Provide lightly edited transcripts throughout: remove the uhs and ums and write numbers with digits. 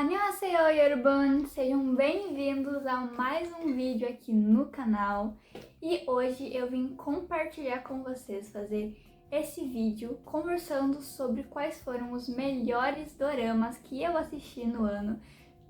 Annyeonghaseyo, Yorubun! Sejam bem-vindos a mais um vídeo aqui no canal. E hoje eu vim compartilhar com vocês, fazer esse vídeo conversando sobre quais foram os melhores doramas que eu assisti no ano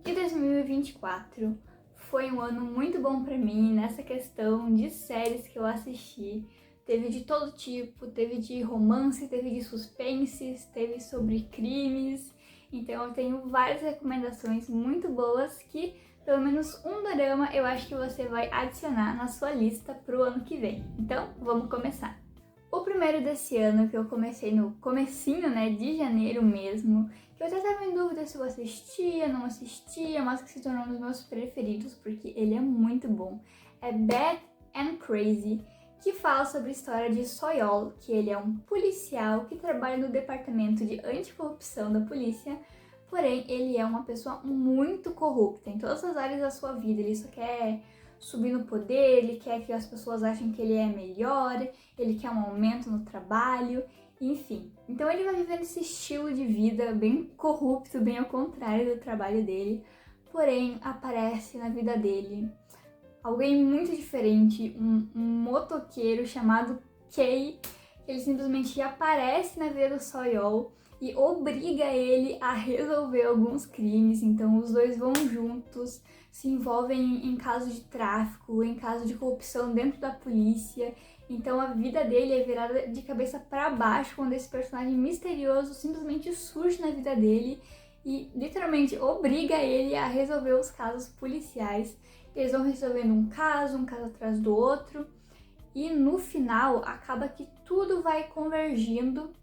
de 2024. Foi um ano muito bom pra mim nessa questão de séries que eu assisti. Teve de todo tipo, teve de romance, teve de suspense, teve sobre crimes. Então eu tenho várias recomendações muito boas que pelo menos um dorama eu acho que você vai adicionar na sua lista pro ano que vem. Então vamos começar. O primeiro desse ano, que eu comecei no comecinho, de janeiro mesmo, que eu até tava em dúvida se eu assistia, não assistia, mas que se tornou um dos meus preferidos porque ele é muito bom. É Bad and Crazy, que fala sobre a história de Soyeol, que ele é um policial que trabalha no departamento de anticorrupção da polícia, porém ele é uma pessoa muito corrupta em todas as áreas da sua vida. Ele só quer subir no poder, ele quer que as pessoas achem que ele é melhor, ele quer um aumento no trabalho, enfim. Então ele vai vivendo esse estilo de vida bem corrupto, bem ao contrário do trabalho dele, porém aparece na vida dele alguém muito diferente, um motoqueiro chamado Kei, que ele simplesmente aparece na vida do Soyeol e obriga ele a resolver alguns crimes. Então os dois vão juntos, se envolvem em casos de tráfico, em casos de corrupção dentro da polícia. Então a vida dele é virada de cabeça para baixo quando esse personagem misterioso simplesmente surge na vida dele e literalmente obriga ele a resolver os casos policiais. Eles vão resolvendo um caso atrás do outro, e no final acaba que tudo vai convergindo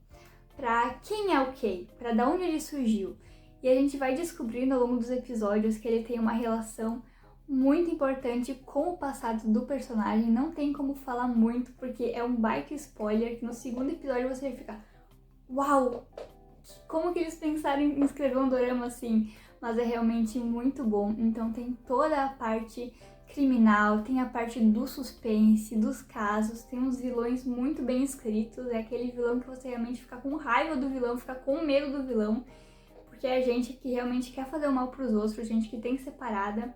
para quem é o Kei, para da onde ele surgiu. E a gente vai descobrindo ao longo dos episódios que ele tem uma relação muito importante com o passado do personagem. Não tem como falar muito porque é um baita spoiler, que no segundo episódio você vai ficar: uau! Como que eles pensaram em escrever um dorama assim? Mas é realmente muito bom. Então tem toda a parte criminal, tem a parte do suspense, dos casos, tem uns vilões muito bem escritos. É aquele vilão que você realmente fica com raiva do vilão, fica com medo do vilão, porque é gente que realmente quer fazer o mal pros outros, gente que tem separada.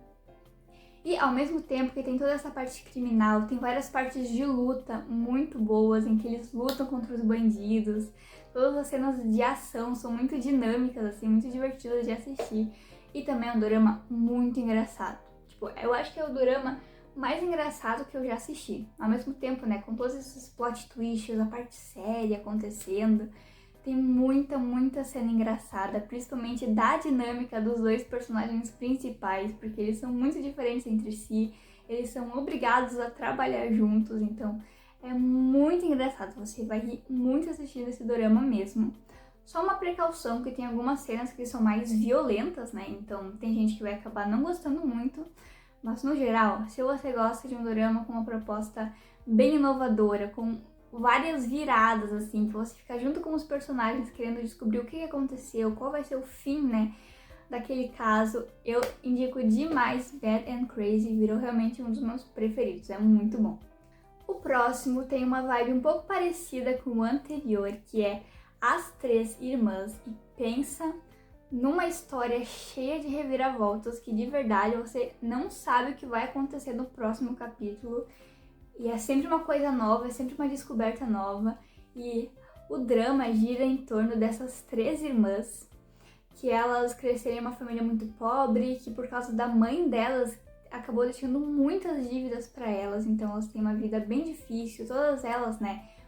E ao mesmo tempo que tem toda essa parte criminal, tem várias partes de luta muito boas, em que eles lutam contra os bandidos. Todas as cenas de ação são muito dinâmicas, assim, muito divertidas de assistir. E também é um dorama muito engraçado. Tipo, eu acho que é o dorama mais engraçado que eu já assisti. Ao mesmo tempo, com todos esses plot twists, a parte séria acontecendo, tem muita cena engraçada, principalmente da dinâmica dos dois personagens principais, porque eles são muito diferentes entre si, eles são obrigados a trabalhar juntos, então é muito engraçado, você vai rir muito assistindo esse dorama mesmo. Só uma precaução, que tem algumas cenas que são mais violentas, então tem gente que vai acabar não gostando muito, mas no geral, se você gosta de um dorama com uma proposta bem inovadora, com várias viradas, assim, que você fica junto com os personagens querendo descobrir o que aconteceu, qual vai ser o fim, daquele caso, eu indico demais Bad and Crazy, virou realmente um dos meus preferidos, é muito bom. O próximo tem uma vibe um pouco parecida com o anterior, que é As Três Irmãs, e pensa numa história cheia de reviravoltas que de verdade você não sabe o que vai acontecer no próximo capítulo. E é sempre uma coisa nova, é sempre uma descoberta nova. E o drama gira em torno dessas três irmãs, que elas cresceram em uma família muito pobre, que por causa da mãe delas acabou deixando muitas dívidas para elas, então elas têm uma vida bem difícil, todas elas,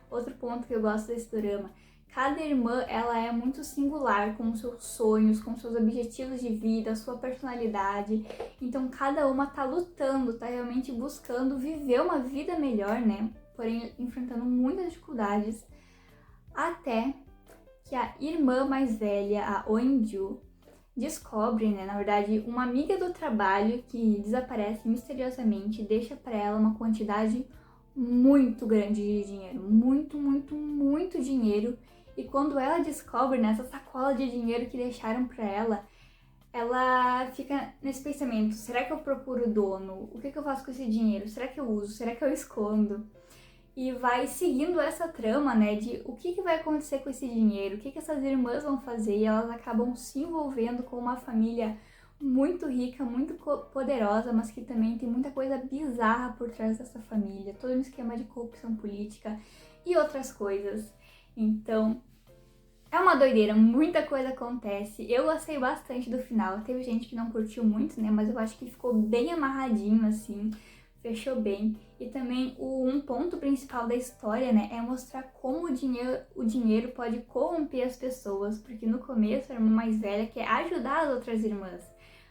Outro ponto que eu gosto desse drama: cada irmã, ela é muito singular, com os seus sonhos, com os seus objetivos de vida, sua personalidade. Então cada uma tá lutando, tá realmente buscando viver uma vida melhor, Porém enfrentando muitas dificuldades, até que a irmã mais velha, a Oinju, descobre, na verdade, uma amiga do trabalho que desaparece misteriosamente e deixa pra ela uma quantidade muito grande de dinheiro, muito dinheiro. E quando ela descobre nessa sacola de dinheiro que deixaram pra ela fica nesse pensamento: será que eu procuro o dono? O que eu faço com esse dinheiro? Será que eu uso? Será que eu escondo? E vai seguindo essa trama, de o que vai acontecer com esse dinheiro, o que essas irmãs vão fazer, e elas acabam se envolvendo com uma família muito rica, muito poderosa, mas que também tem muita coisa bizarra por trás dessa família, todo um esquema de corrupção política e outras coisas. Então, é uma doideira, muita coisa acontece. Eu gostei bastante do final. Teve gente que não curtiu muito, né? Mas eu acho que ficou bem amarradinho, assim. Fechou bem. E também um ponto principal da história, né? É mostrar como o dinheiro pode corromper as pessoas. Porque no começo a irmã mais velha quer ajudar as outras irmãs.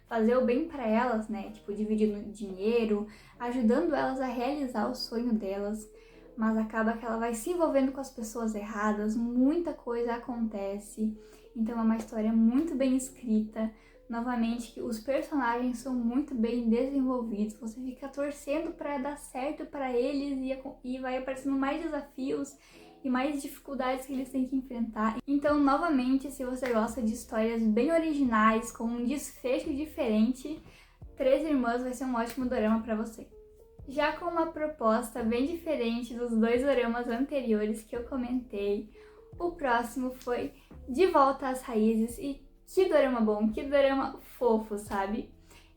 Fazer o bem pra elas, né? Tipo, dividindo dinheiro, ajudando elas a realizar o sonho delas. Mas acaba que ela vai se envolvendo com as pessoas erradas, muita coisa acontece, então é uma história muito bem escrita. Novamente, os personagens são muito bem desenvolvidos, você fica torcendo para dar certo para eles e vai aparecendo mais desafios e mais dificuldades que eles têm que enfrentar. Então, novamente, se você gosta de histórias bem originais, com um desfecho diferente, Três Irmãs vai ser um ótimo dorama para você. Já com uma proposta bem diferente dos dois doramas anteriores que eu comentei, o próximo foi De Volta às Raízes, e que dorama bom, que dorama fofo, sabe?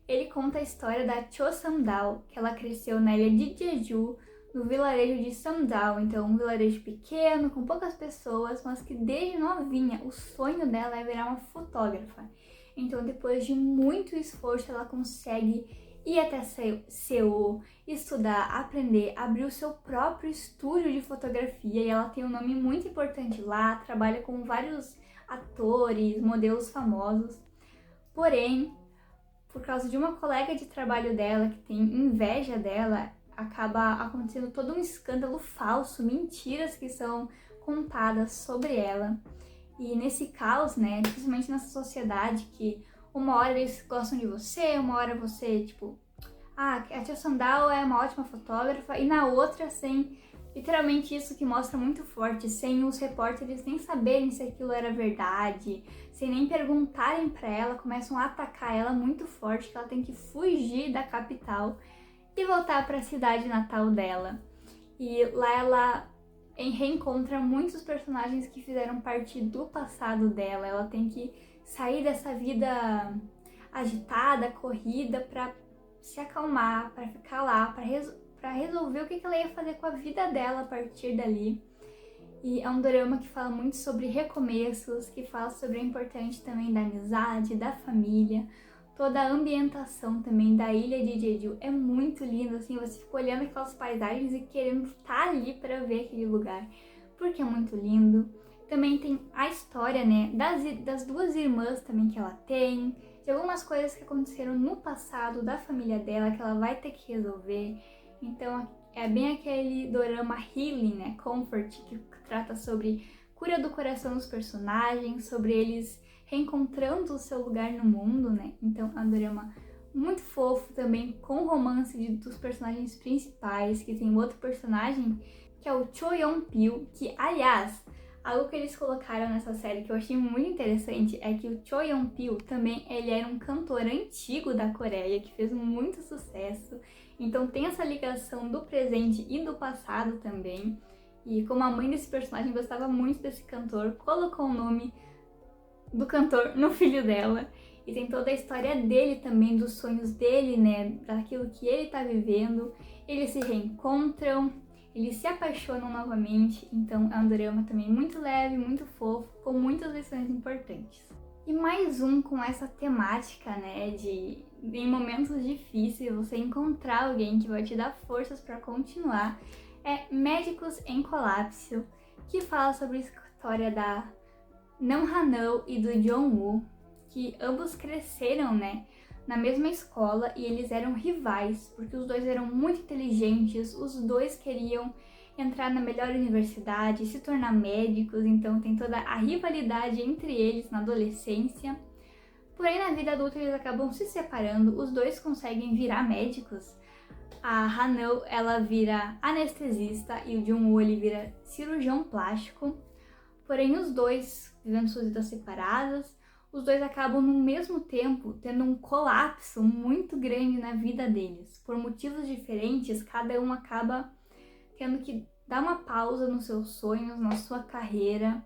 Ele conta a história da Cho Samdal, que ela cresceu na ilha de Jeju, no vilarejo de Samdal, então um vilarejo pequeno, com poucas pessoas, mas que desde novinha o sonho dela é virar uma fotógrafa. Então depois de muito esforço ela consegue ir até Seul, estudar, aprender, abrir o seu próprio estúdio de fotografia, e ela tem um nome muito importante lá, trabalha com vários atores, modelos famosos. Porém, por causa de uma colega de trabalho dela que tem inveja dela, acaba acontecendo todo um escândalo falso, mentiras que são contadas sobre ela. E nesse caos, né, principalmente nessa sociedade que uma hora eles gostam de você, uma hora você, tipo, a Tia Sandal é uma ótima fotógrafa, e na outra, sem literalmente isso que mostra muito forte, sem os repórteres nem saberem se aquilo era verdade, sem nem perguntarem pra ela, começam a atacar ela muito forte, que ela tem que fugir da capital e voltar para a cidade natal dela. E lá ela reencontra muitos personagens que fizeram parte do passado dela. Ela tem que sair dessa vida agitada, corrida, para se acalmar, para ficar lá, para resolver o que ela ia fazer com a vida dela a partir dali. E é um dorama que fala muito sobre recomeços, que fala sobre a importância também da amizade, da família. Toda a ambientação também da ilha de Jeju é muito lindo, assim, você fica olhando aquelas paisagens e querendo estar ali para ver aquele lugar, porque é muito lindo. Também tem a história, né, das duas irmãs também que ela tem, de algumas coisas que aconteceram no passado da família dela, que ela vai ter que resolver. Então é bem aquele dorama healing, né, comfort, que trata sobre cura do coração dos personagens, sobre eles reencontrando o seu lugar no mundo, né? Então é um dorama muito fofo também, com romance dos personagens principais, que tem outro personagem, que é o Cho Yeon-pil, que, aliás, algo que eles colocaram nessa série que eu achei muito interessante é que o Cho Yeon-pil também, ele era um cantor antigo da Coreia, que fez muito sucesso, então tem essa ligação do presente e do passado também. E como a mãe desse personagem gostava muito desse cantor, colocou o nome do cantor no filho dela. E tem toda a história dele também, dos sonhos dele, né, daquilo que ele tá vivendo. Eles se reencontram, eles se apaixonam novamente. Então é um drama também muito leve, muito fofo, com muitas lições importantes. E mais um com essa temática, né, de em momentos difíceis você encontrar alguém que vai te dar forças para continuar, é Médicos em Colapso, que fala sobre a história da Nam Han-oh e do Jong-woo, que ambos cresceram, né, na mesma escola, e eles eram rivais, porque os dois eram muito inteligentes, os dois queriam entrar na melhor universidade, se tornar médicos, então tem toda a rivalidade entre eles na adolescência. Porém, na vida adulta eles acabam se separando, os dois conseguem virar médicos. A Han-oh, ela vira anestesista e o Jong-woo, ele vira cirurgião plástico. Porém, os dois, vivendo suas vidas separadas, os dois acabam no mesmo tempo tendo um colapso muito grande na vida deles. Por motivos diferentes, cada um acaba tendo que dar uma pausa nos seus sonhos, na sua carreira.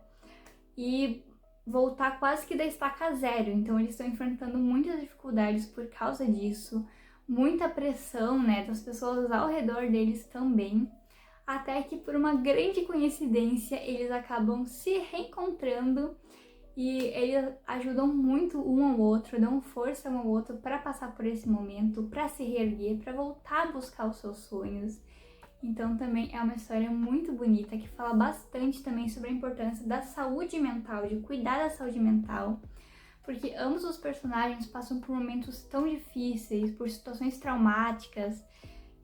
E voltar quase que da estaca zero. Então eles estão enfrentando muitas dificuldades por causa disso, muita pressão, né, das pessoas ao redor deles também, até que por uma grande coincidência eles acabam se reencontrando e eles ajudam muito um ao outro, dão força um ao outro para passar por esse momento, para se reerguer, para voltar a buscar os seus sonhos. Então também é uma história muito bonita que fala bastante também sobre a importância da saúde mental, de cuidar da saúde mental, porque ambos os personagens passam por momentos tão difíceis, por situações traumáticas,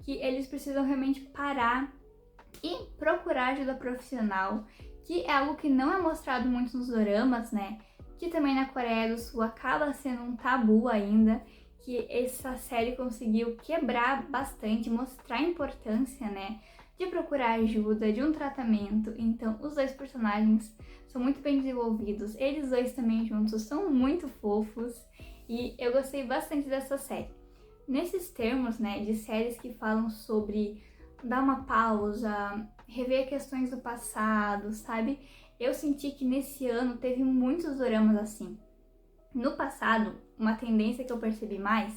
que eles precisam realmente parar e procurar ajuda profissional, que é algo que não é mostrado muito nos doramas, né? Que também na Coreia do Sul acaba sendo um tabu ainda, que essa série conseguiu quebrar bastante, mostrar a importância, né, de procurar ajuda, de um tratamento. Então, os dois personagens são muito bem desenvolvidos, eles dois também juntos são muito fofos e eu gostei bastante dessa série. Nesses termos, né, de séries que falam sobre dar uma pausa, rever questões do passado, sabe? Eu senti que nesse ano teve muitos doramas assim. No passado, uma tendência que eu percebi mais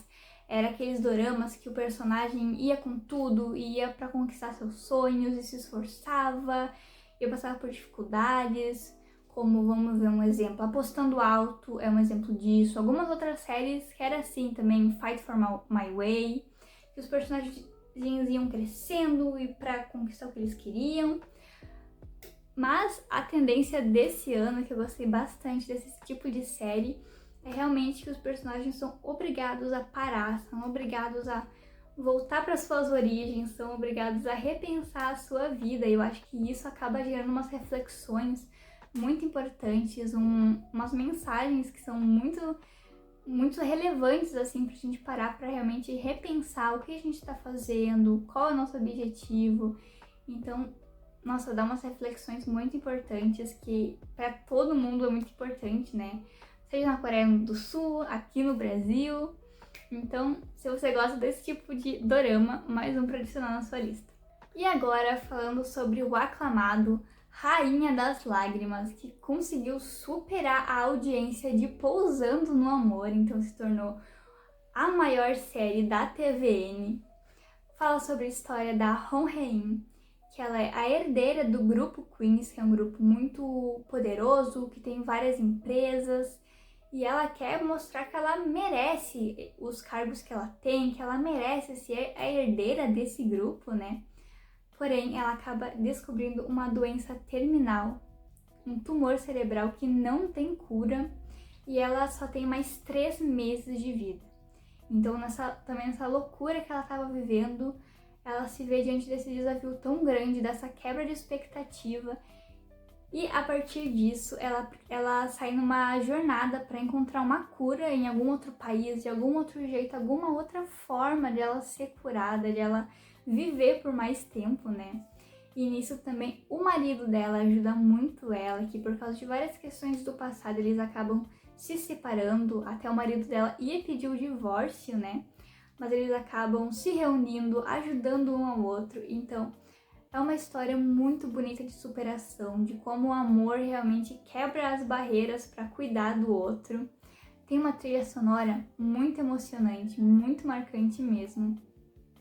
era aqueles doramas que o personagem ia com tudo, ia pra conquistar seus sonhos e se esforçava, e passava por dificuldades, como vamos ver um exemplo, Apostando Alto é um exemplo disso. Algumas outras séries que era assim também, Fight for My Way, que os personagens iam crescendo e pra conquistar o que eles queriam. Mas a tendência desse ano, que eu gostei bastante desse tipo de série, é realmente que os personagens são obrigados a parar, são obrigados a voltar para suas origens, são obrigados a repensar a sua vida. E eu acho que isso acaba gerando umas reflexões muito importantes, umas mensagens que são muito relevantes assim pra gente parar para realmente repensar o que a gente está fazendo, qual é o nosso objetivo. Então, nossa, dá umas reflexões muito importantes que para todo mundo é muito importante, né? Seja na Coreia do Sul, aqui no Brasil. Então, se você gosta desse tipo de dorama, mais um pra adicionar na sua lista. E agora, falando sobre o aclamado Rainha das Lágrimas, que conseguiu superar a audiência de Pousando no Amor, então se tornou a maior série da TVN. Fala sobre a história da Hong Hae-in, que ela é a herdeira do grupo Queens, que é um grupo muito poderoso, que tem várias empresas, e ela quer mostrar que ela merece os cargos que ela tem, que ela merece ser a herdeira desse grupo, né? Porém, ela acaba descobrindo uma doença terminal, um tumor cerebral que não tem cura, e ela só tem mais 3 meses de vida. Então, também nessa loucura que ela estava vivendo, ela se vê diante desse desafio tão grande, dessa quebra de expectativa, e a partir disso ela sai numa jornada para encontrar uma cura em algum outro país, de algum outro jeito, alguma outra forma de ela ser curada, de ela viver por mais tempo, né? E nisso também o marido dela ajuda muito ela, que por causa de várias questões do passado eles acabam se separando, até o marido dela ia pedir o divórcio, né? Mas eles acabam se reunindo, ajudando um ao outro. Então, é uma história muito bonita de superação, de como o amor realmente quebra as barreiras para cuidar do outro. Tem uma trilha sonora muito emocionante, muito marcante mesmo.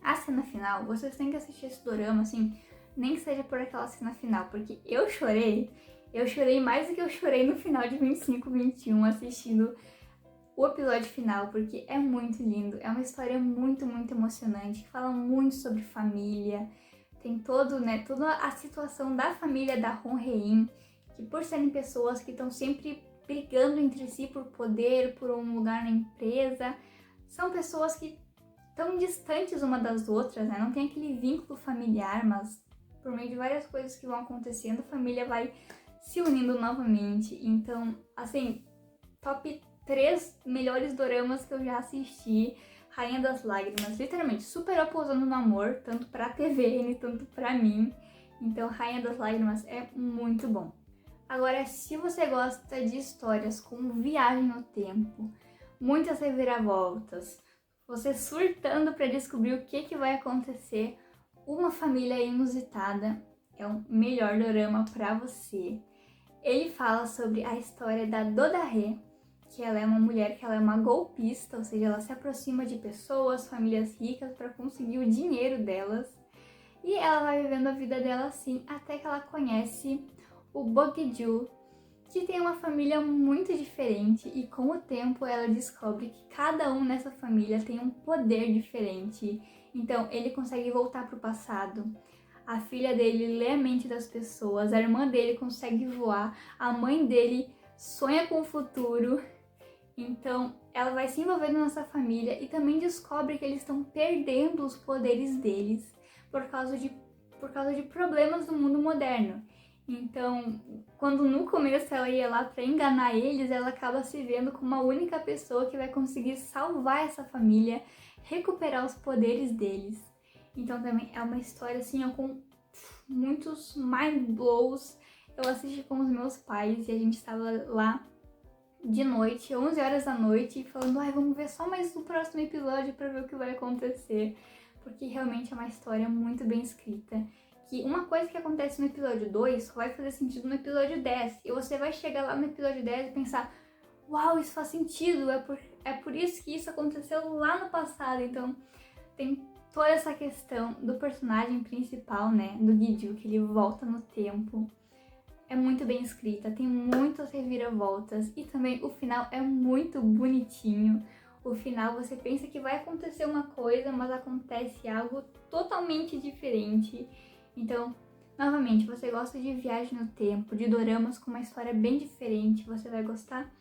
A cena final, vocês têm que assistir esse dorama, assim, nem que seja por aquela cena final, porque eu chorei mais do que eu chorei no final de 25/21 assistindo o episódio final, porque é muito lindo, é uma história muito, muito emocionante, que fala muito sobre família, tem toda a situação da família da Hong Hae-in, que por serem pessoas que estão sempre brigando entre si por poder, por um lugar na empresa, são pessoas que estão distantes uma das outras, né? Não tem aquele vínculo familiar, mas por meio de várias coisas que vão acontecendo, a família vai se unindo novamente. Então, assim, top 3 melhores doramas que eu já assisti. Rainha das Lágrimas, literalmente superou Pousando no Amor, tanto pra TVN, tanto pra mim. Então, Rainha das Lágrimas é muito bom. Agora, se você gosta de histórias com viagem no tempo, muitas reviravoltas, você surtando pra descobrir o que vai acontecer, Uma Família Inusitada é o melhor dorama pra você. Ele fala sobre a história da Do-Da-Hee, que ela é uma mulher que ela é uma golpista, ou seja, ela se aproxima de pessoas, famílias ricas para conseguir o dinheiro delas. E ela vai vivendo a vida dela assim, até que ela conhece o Bok-Ju, que tem uma família muito diferente, e com o tempo ela descobre que cada um nessa família tem um poder diferente. Então ele consegue voltar para o passado. A filha dele lê a mente das pessoas, a irmã dele consegue voar, a mãe dele sonha com o futuro. Então ela vai se envolvendo nessa família e também descobre que eles estão perdendo os poderes deles por causa de problemas do mundo moderno. Então, quando no começo ela ia lá para enganar eles, ela acaba se vendo como a única pessoa que vai conseguir salvar essa família, recuperar os poderes deles. Então também é uma história assim, com muitos mind blows. Eu assisti com os meus pais e a gente estava lá de noite, 11 horas da noite, falando, vamos ver só mais o próximo episódio para ver o que vai acontecer. Porque realmente é uma história muito bem escrita. Que uma coisa que acontece no episódio 2 só vai fazer sentido no episódio 10. E você vai chegar lá no episódio 10 e pensar, uau, isso faz sentido, é por isso que isso aconteceu lá no passado. Então tem toda essa questão do personagem principal, né, do Gi-Ju, que ele volta no tempo. É muito bem escrita, tem muitas reviravoltas e também o final é muito bonitinho. O final você pensa que vai acontecer uma coisa, mas acontece algo totalmente diferente. Então, novamente, você gosta de viagem no tempo, de doramas com uma história bem diferente, você vai gostar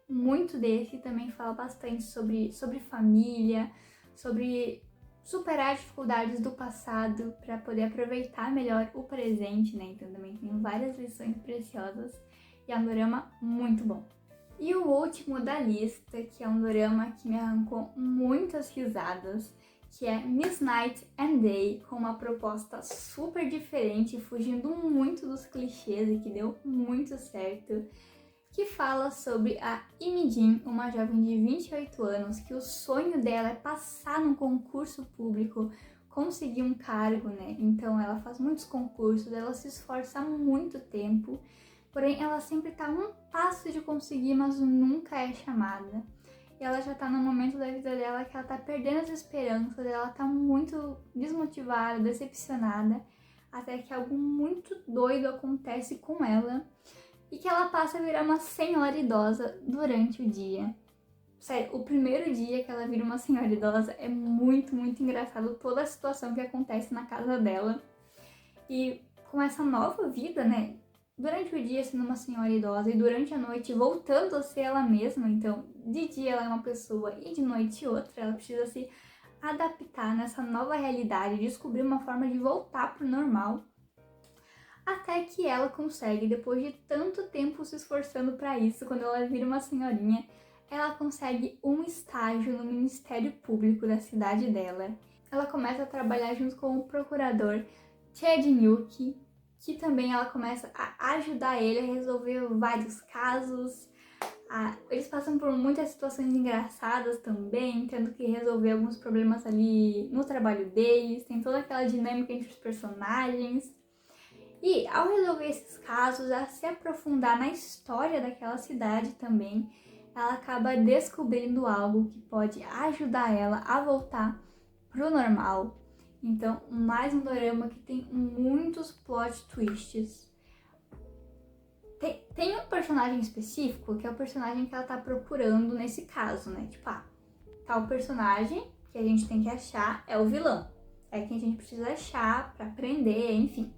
muito desse. Também fala bastante sobre família, sobre superar dificuldades do passado para poder aproveitar melhor o presente, né? Então também tem várias lições preciosas e é um dorama muito bom. E o último da lista, que é um dorama que me arrancou muitas risadas, que é Miss Night and Day, com uma proposta super diferente, fugindo muito dos clichês e que deu muito certo, que fala sobre a Imi-jin, uma jovem de 28 anos, que o sonho dela é passar num concurso público, conseguir um cargo, né? Então ela faz muitos concursos, ela se esforça há muito tempo, porém ela sempre tá um passo de conseguir, mas nunca é chamada. E ela já tá no momento da vida dela que ela tá perdendo as esperanças, ela tá muito desmotivada, decepcionada, até que algo muito doido acontece com ela e que ela passa a virar uma senhora idosa durante o dia. Sério, o primeiro dia que ela vira uma senhora idosa é muito, muito engraçado toda a situação que acontece na casa dela. E com essa nova vida, né, durante o dia sendo uma senhora idosa e durante a noite voltando a ser ela mesma, então de dia ela é uma pessoa e de noite outra, ela precisa se adaptar nessa nova realidade, descobrir uma forma de voltar pro normal. Até que ela consegue, depois de tanto tempo se esforçando para isso, quando ela vira uma senhorinha, ela consegue um estágio no Ministério Público da cidade dela. Ela começa a trabalhar junto com o procurador Choi Jin-hyuk, que também ela começa a ajudar ele a resolver vários casos. Eles passam por muitas situações engraçadas também, tendo que resolver alguns problemas ali no trabalho deles, tem toda aquela dinâmica entre os personagens. E ao resolver esses casos, a se aprofundar na história daquela cidade também, ela acaba descobrindo algo que pode ajudar ela a voltar pro normal. Então, mais um dorama que tem muitos plot twists. Tem um personagem específico que é o personagem que ela tá procurando nesse caso, né? Tipo, tal personagem que a gente tem que achar é o vilão. É quem a gente precisa achar pra prender, enfim.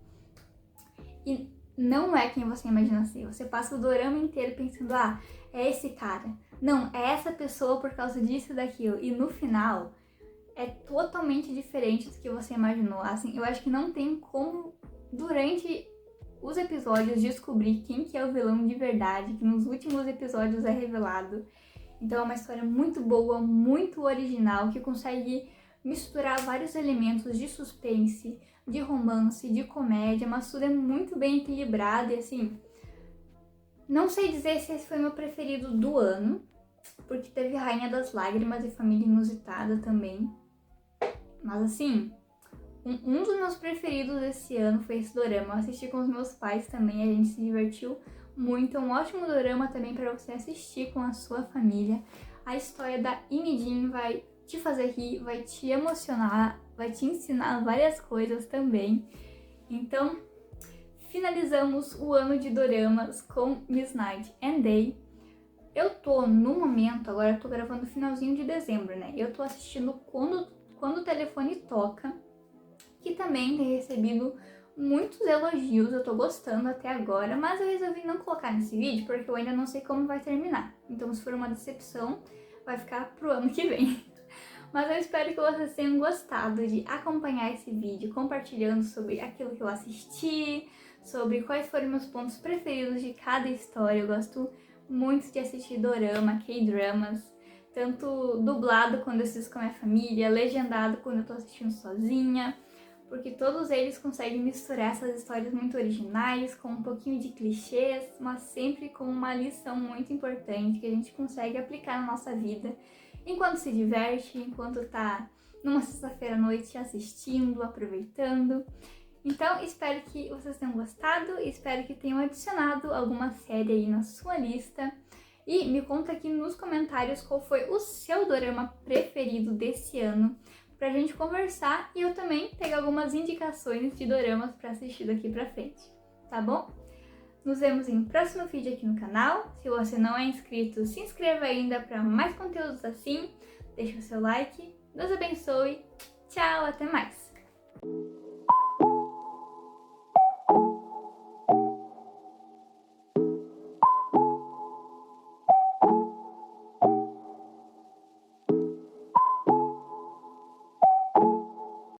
E não é quem você imagina ser. Você passa o dorama inteiro pensando, é esse cara. Não, é essa pessoa por causa disso e daquilo. E no final, é totalmente diferente do que você imaginou. Assim, eu acho que não tem como, durante os episódios, descobrir quem que é o vilão de verdade, que nos últimos episódios é revelado. Então é uma história muito boa, muito original, que consegue misturar vários elementos de suspense, de romance, de comédia, mas tudo é muito bem equilibrado e assim... Não sei dizer se esse foi meu preferido do ano, porque teve Rainha das Lágrimas e Família Inusitada também. Mas assim, um dos meus preferidos desse ano foi esse dorama. Eu assisti com os meus pais também, a gente se divertiu muito, é um ótimo dorama também para você assistir com a sua família. A história da Imidin vai te fazer rir, vai te emocionar, vai te ensinar várias coisas também. Então, finalizamos o ano de doramas com Miss Night and Day. Eu tô no momento, agora eu tô gravando no finalzinho de dezembro, né? Eu tô assistindo quando o telefone toca, que também tem recebido muitos elogios, eu tô gostando até agora, mas eu resolvi não colocar nesse vídeo porque eu ainda não sei como vai terminar. Então, se for uma decepção, vai ficar pro ano que vem. Mas eu espero que vocês tenham gostado de acompanhar esse vídeo, compartilhando sobre aquilo que eu assisti, sobre quais foram meus pontos preferidos de cada história. Eu gosto muito de assistir dorama, K-dramas, tanto dublado quando eu assisto com a minha família, legendado quando eu tô assistindo sozinha, porque todos eles conseguem misturar essas histórias muito originais, com um pouquinho de clichês, mas sempre com uma lição muito importante que a gente consegue aplicar na nossa vida enquanto se diverte, enquanto tá numa sexta-feira à noite assistindo, aproveitando. Então, espero que vocês tenham gostado, espero que tenham adicionado alguma série aí na sua lista. E me conta aqui nos comentários qual foi o seu dorama preferido desse ano, pra gente conversar e eu também pegar algumas indicações de doramas pra assistir daqui pra frente, tá bom? Nos vemos em um próximo vídeo aqui no canal. Se você não é inscrito, se inscreva ainda para mais conteúdos assim. Deixe o seu like. Deus abençoe. Tchau, até mais!